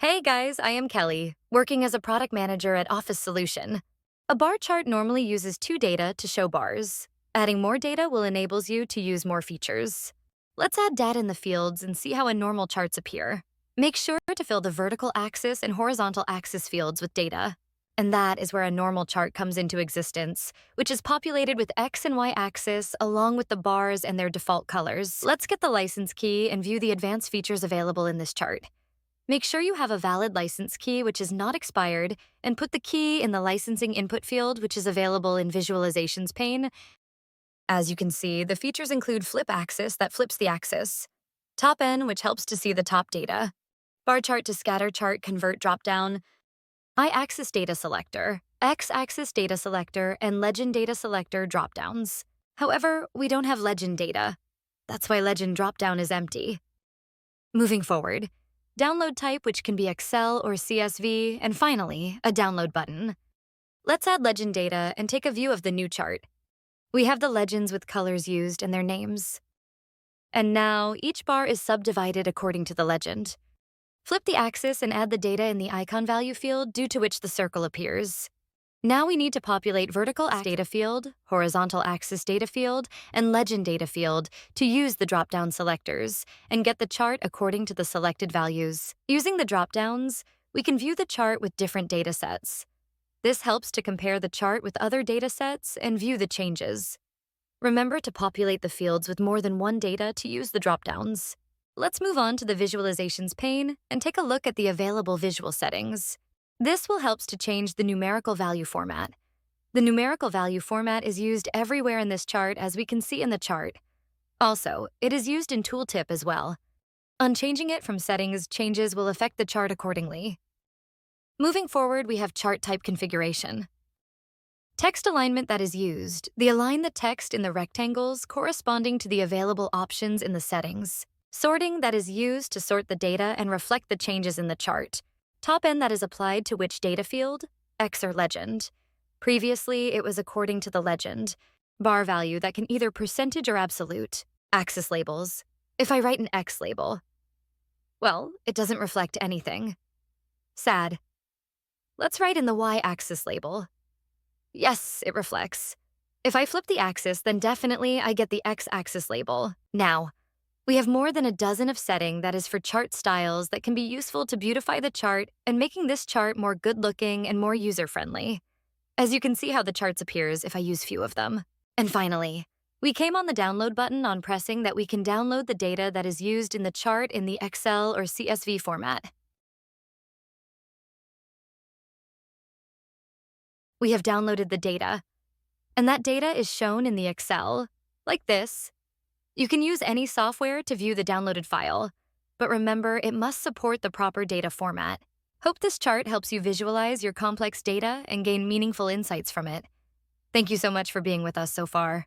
Hey guys, I am Kelly, working as a product manager at Office Solution. A bar chart normally uses two data to show bars. Adding more data will enable you to use more features. Let's add data in the fields and see how a normal charts appear. Make sure to fill the vertical axis and horizontal axis fields with data. And that is where a normal chart comes into existence, which is populated with X and Y axis along with the bars and their default colors. Let's get the license key and view the advanced features available in this chart. Make sure you have a valid license key which is not expired, and put the key in the licensing input field which is available in Visualizations pane. As you can see, the features include flip axis that flips the axis, top N which helps to see the top data, bar chart to scatter chart convert dropdown, Y-axis data selector, X-axis data selector, and legend data selector dropdowns. However, we don't have legend data. That's why legend dropdown is empty. Moving forward, download type which can be Excel or CSV, and finally, a download button. Let's add legend data and take a view of the new chart. We have the legends with colors used and their names. And now, each bar is subdivided according to the legend. Flip the axis and add the data in the icon value field due to which the circle appears. Now we need to populate vertical axis data field, horizontal axis data field, and legend data field to use the drop-down selectors and get the chart according to the selected values. Using the drop-downs, we can view the chart with different data sets. This helps to compare the chart with other data sets and view the changes. Remember to populate the fields with more than one data to use the drop-downs. Let's move on to the Visualizations pane and take a look at the available visual settings. This will help to change the numerical value format. The numerical value format is used everywhere in this chart, as we can see in the chart. Also, it is used in Tooltip as well. On changing it from settings, changes will affect the chart accordingly. Moving forward, we have chart type configuration. Text alignment that is used. They align the text in the rectangles corresponding to the available options in the settings. Sorting that is used to sort the data and reflect the changes in the chart. Top N that is applied to which data field, X or legend. Previously, it was according to the legend. Bar value that can either percentage or absolute. Axis labels. If I write an X label, well, it doesn't reflect anything. Sad. Let's write in the Y-axis label. Yes, it reflects. If I flip the axis, then definitely I get the X-axis label. Now, we have more than a dozen of setting that is for chart styles that can be useful to beautify the chart and making this chart more good-looking and more user-friendly. As you can see how the charts appears if I use few of them. And finally, we came on the download button on pressing that we can download the data that is used in the chart in the Excel or CSV format. We have downloaded the data, and that data is shown in the Excel, like this. You can use any software to view the downloaded file, but remember it must support the proper data format. Hope this chart helps you visualize your complex data and gain meaningful insights from it. Thank you so much for being with us so far.